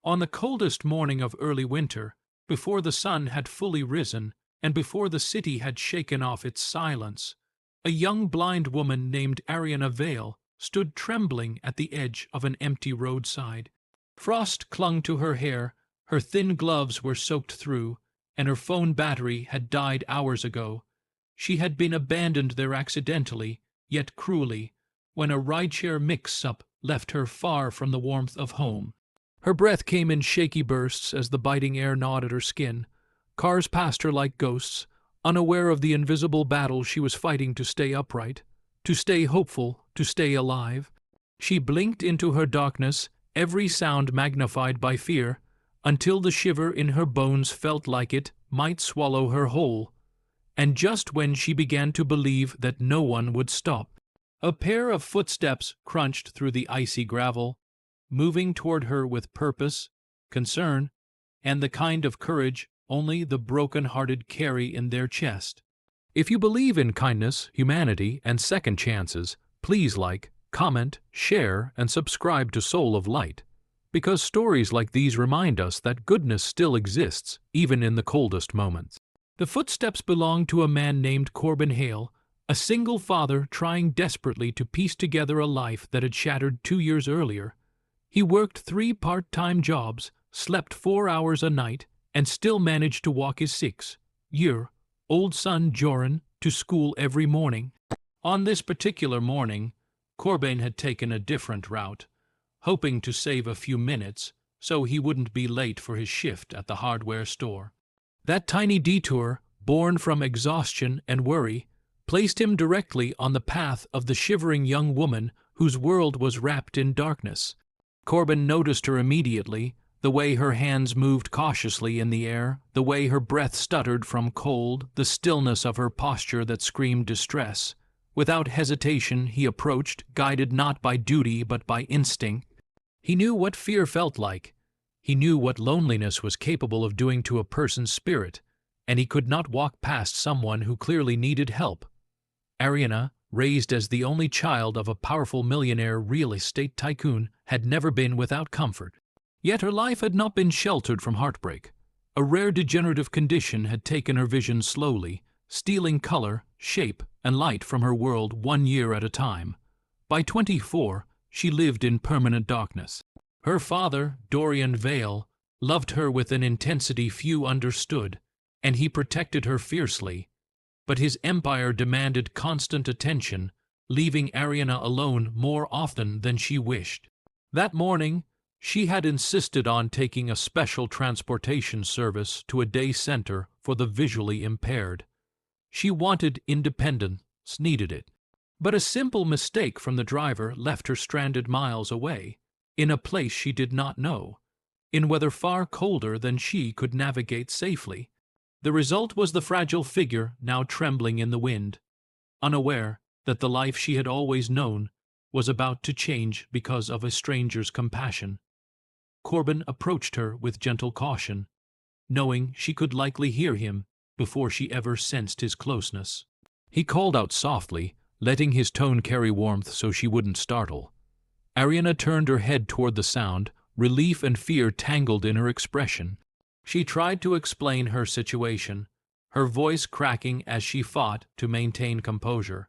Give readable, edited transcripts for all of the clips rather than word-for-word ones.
On the coldest morning of early winter, before the sun had fully risen, and before the city had shaken off its silence, a young blind woman named Arienna Vale stood trembling at the edge of an empty roadside. Frost clung to her hair, her thin gloves were soaked through, and her phone battery had died hours ago. She had been abandoned there accidentally, yet cruelly, when a rideshare mix-up left her far from the warmth of home. Her breath came in shaky bursts as the biting air gnawed at her skin. Cars passed her like ghosts, unaware of the invisible battle she was fighting to stay upright, to stay hopeful, to stay alive. She blinked into her darkness, every sound magnified by fear, until the shiver in her bones felt like it might swallow her whole. And just when she began to believe that no one would stop, a pair of footsteps crunched through the icy gravel, moving toward her with purpose, concern, and the kind of courage only the broken-hearted carry in their chest. If you believe in kindness, humanity, and second chances, please like, comment, share, and subscribe to Soul of Light, because stories like these remind us that goodness still exists, even in the coldest moments. The footsteps belonged to a man named Corbin Hale, a single father trying desperately to piece together a life that had shattered 2 years earlier. He worked 3 part-time jobs, slept 4 hours a night, and still managed to walk his 6-year-old son Joran to school every morning. On this particular morning, Corbin had taken a different route, hoping to save a few minutes so he wouldn't be late for his shift at the hardware store. That tiny detour, born from exhaustion and worry, placed him directly on the path of the shivering young woman whose world was wrapped in darkness. Corbin noticed her immediately, the way her hands moved cautiously in the air, the way her breath stuttered from cold, the stillness of her posture that screamed distress. Without hesitation he approached, guided not by duty but by instinct. He knew what fear felt like. He knew what loneliness was capable of doing to a person's spirit, and he could not walk past someone who clearly needed help. Arienna, raised as the only child of a powerful millionaire real estate tycoon, had never been without comfort. Yet her life had not been sheltered from heartbreak. A rare degenerative condition had taken her vision slowly, stealing color, shape, and light from her world 1 year at a time. By 24, she lived in permanent darkness. Her father, Dorian Vale, loved her with an intensity few understood, and he protected her fiercely. But his empire demanded constant attention, leaving Arienna alone more often than she wished. That morning, she had insisted on taking a special transportation service to a day center for the visually impaired. She wanted independence, needed it. But a simple mistake from the driver left her stranded miles away, in a place she did not know, in weather far colder than she could navigate safely. The result was the fragile figure now trembling in the wind, unaware that the life she had always known was about to change because of a stranger's compassion. Corbin approached her with gentle caution, knowing she could likely hear him before she ever sensed his closeness. He called out softly, letting his tone carry warmth so she wouldn't startle. Arienna turned her head toward the sound, relief and fear tangled in her expression. She tried to explain her situation, her voice cracking as she fought to maintain composure,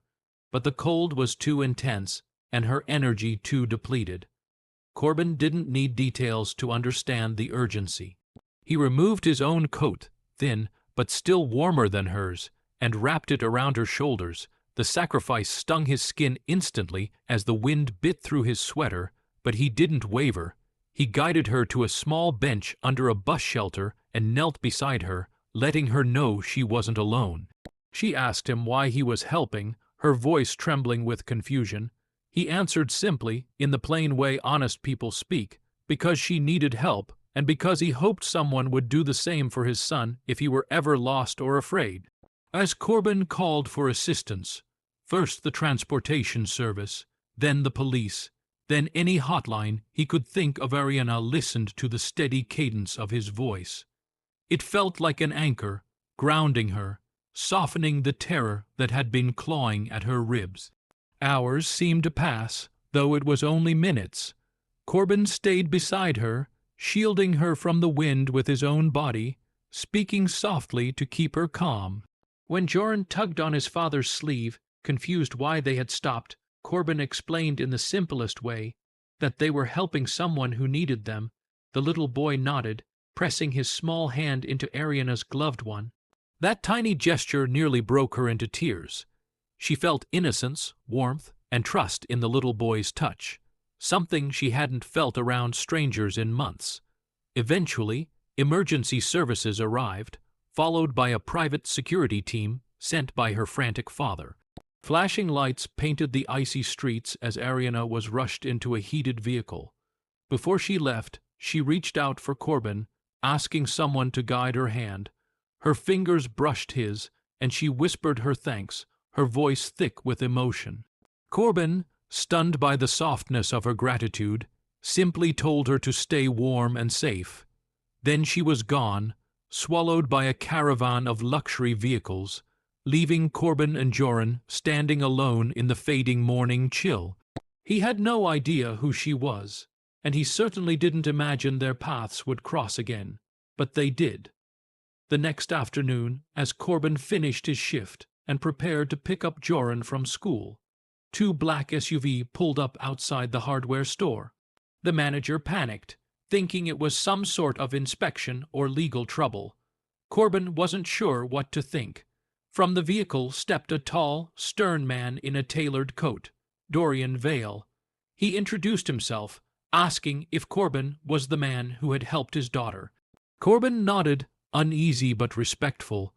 but the cold was too intense and her energy too depleted. Corbin didn't need details to understand the urgency. He removed his own coat, thin but still warmer than hers, and wrapped it around her shoulders. The sacrifice stung his skin instantly as the wind bit through his sweater, but he didn't waver. He guided her to a small bench under a bus shelter and knelt beside her, letting her know she wasn't alone. She asked him why he was helping, her voice trembling with confusion. He answered simply, in the plain way honest people speak, because she needed help, and because he hoped someone would do the same for his son if he were ever lost or afraid. As Corbin called for assistance, first the transportation service, then the police, then any hotline he could think of, Arienna listened to the steady cadence of his voice. It felt like an anchor, grounding her, softening the terror that had been clawing at her ribs. Hours seemed to pass, though it was only minutes. Corbin stayed beside her, shielding her from the wind with his own body, speaking softly to keep her calm. When Joran tugged on his father's sleeve, confused why they had stopped, Corbin explained in the simplest way that they were helping someone who needed them. The little boy nodded, pressing his small hand into Arienna's gloved one. That tiny gesture nearly broke her into tears. She felt innocence, warmth, and trust in the little boy's touch, something she hadn't felt around strangers in months. Eventually, emergency services arrived, followed by a private security team sent by her frantic father. Flashing lights painted the icy streets as Arienna was rushed into a heated vehicle. Before she left, she reached out for Corbin, asking someone to guide her hand. Her fingers brushed his, and she whispered her thanks, her voice thick with emotion. Corbin, stunned by the softness of her gratitude, simply told her to stay warm and safe. Then she was gone, swallowed by a caravan of luxury vehicles, leaving Corbin and Joran standing alone in the fading morning chill. He had no idea who she was, and he certainly didn't imagine their paths would cross again, but they did. The next afternoon, as Corbin finished his shift and prepared to pick up Joran from school, two black SUVs pulled up outside the hardware store. The manager panicked, thinking it was some sort of inspection or legal trouble. Corbin wasn't sure what to think. From the vehicle stepped a tall, stern man in a tailored coat, Dorian Vale. He introduced himself, asking if Corbin was the man who had helped his daughter. Corbin nodded, uneasy but respectful.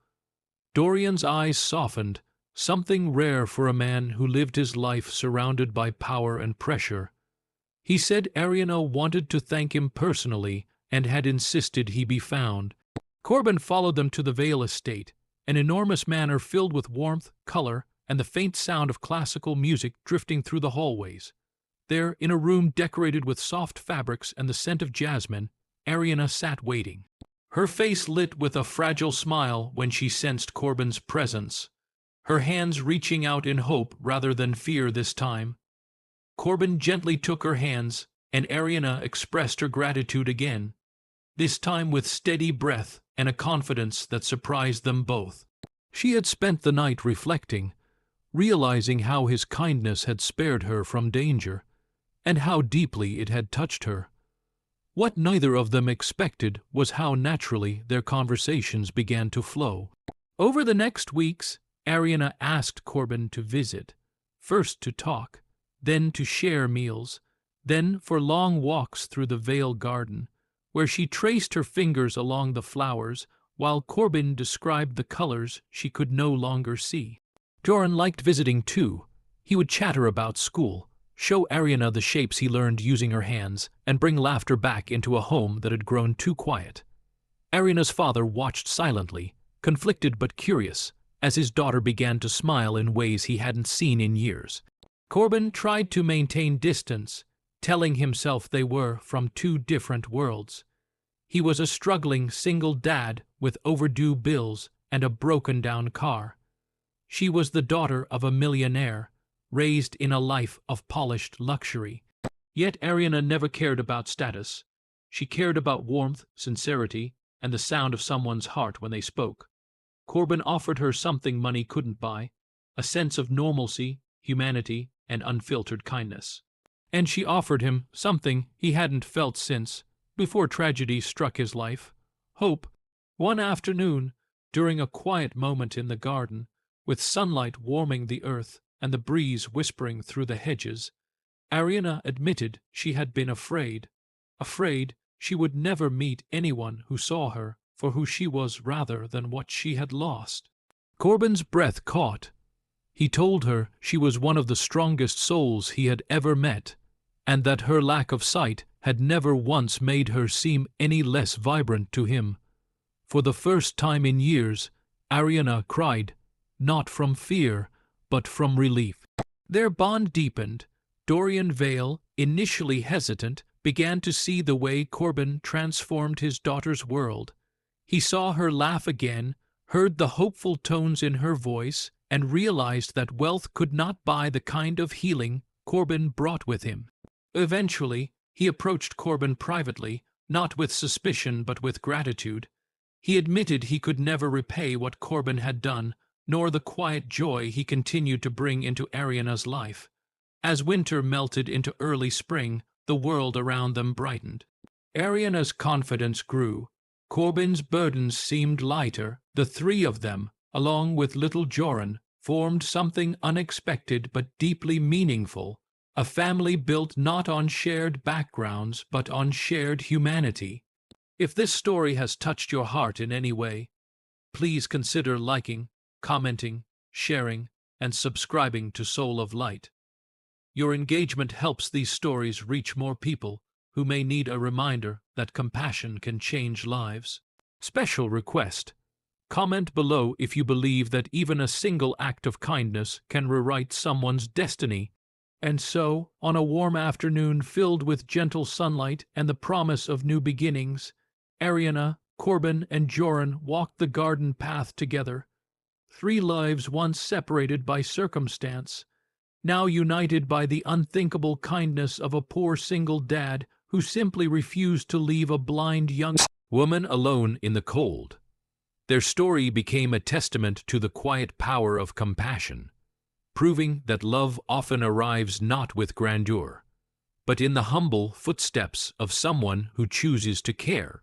Dorian's eyes softened, something rare for a man who lived his life surrounded by power and pressure. He said Arienna wanted to thank him personally and had insisted he be found. Corbin followed them to the Vale estate, an enormous manor filled with warmth, color, and the faint sound of classical music drifting through the hallways. There, in a room decorated with soft fabrics and the scent of jasmine, Arienna sat waiting. Her face lit with a fragile smile when she sensed Corbin's presence, her hands reaching out in hope rather than fear this time. Corbin gently took her hands, and Arienna expressed her gratitude again, this time with steady breath and a confidence that surprised them both. She had spent the night reflecting, realizing how his kindness had spared her from danger, and how deeply it had touched her. What neither of them expected was how naturally their conversations began to flow. Over the next weeks, Arienna asked Corbin to visit, first to talk, then to share meals, then for long walks through the Vale garden, where she traced her fingers along the flowers while Corbin described the colors she could no longer see. Joran liked visiting too. He would chatter about school, show Arienna the shapes he learned using her hands, and bring laughter back into a home that had grown too quiet. Arienna's father watched silently, conflicted but curious, as his daughter began to smile in ways he hadn't seen in years. Corbin tried to maintain distance, telling himself they were from two different worlds. He was a struggling single dad with overdue bills and a broken-down car. She was the daughter of a millionaire, raised in a life of polished luxury. Yet Arienna never cared about status. She cared about warmth, sincerity, and the sound of someone's heart when they spoke. Corbin offered her something money couldn't buy, a sense of normalcy, humanity, and unfiltered kindness. And she offered him something he hadn't felt since, before tragedy struck his life, hope. One afternoon, during a quiet moment in the garden, with sunlight warming the earth and the breeze whispering through the hedges, Arienna admitted she had been afraid she would never meet anyone who saw her for who she was rather than what she had lost. Corbin's breath caught. He told her she was one of the strongest souls he had ever met, and that her lack of sight had never once made her seem any less vibrant to him. For the first time in years, Arienna cried, not from fear, but from relief. Their bond deepened. Dorian Vale, initially hesitant, began to see the way Corbin transformed his daughter's world. He saw her laugh again, heard the hopeful tones in her voice, and realized that wealth could not buy the kind of healing Corbin brought with him. Eventually, he approached Corbin privately, not with suspicion but with gratitude. He admitted he could never repay what Corbin had done, nor the quiet joy he continued to bring into Arienna's life. As winter melted into early spring, the world around them brightened. Arienna's confidence grew. Corbin's burdens seemed lighter. The three of them, along with little Joran, formed something unexpected but deeply meaningful, a family built not on shared backgrounds but on shared humanity. If this story has touched your heart in any way, please consider liking, commenting, sharing, and subscribing to Soul of Light. Your engagement helps these stories reach more people who may need a reminder that compassion can change lives. Special request: comment below if you believe that even a single act of kindness can rewrite someone's destiny. And so, on a warm afternoon filled with gentle sunlight and the promise of new beginnings, Arienna, Corbin, and Joran walked the garden path together. Three lives once separated by circumstance, now united by the unthinkable kindness of a poor single dad who simply refused to leave a blind young woman alone in the cold. Their story became a testament to the quiet power of compassion, proving that love often arrives not with grandeur, but in the humble footsteps of someone who chooses to care.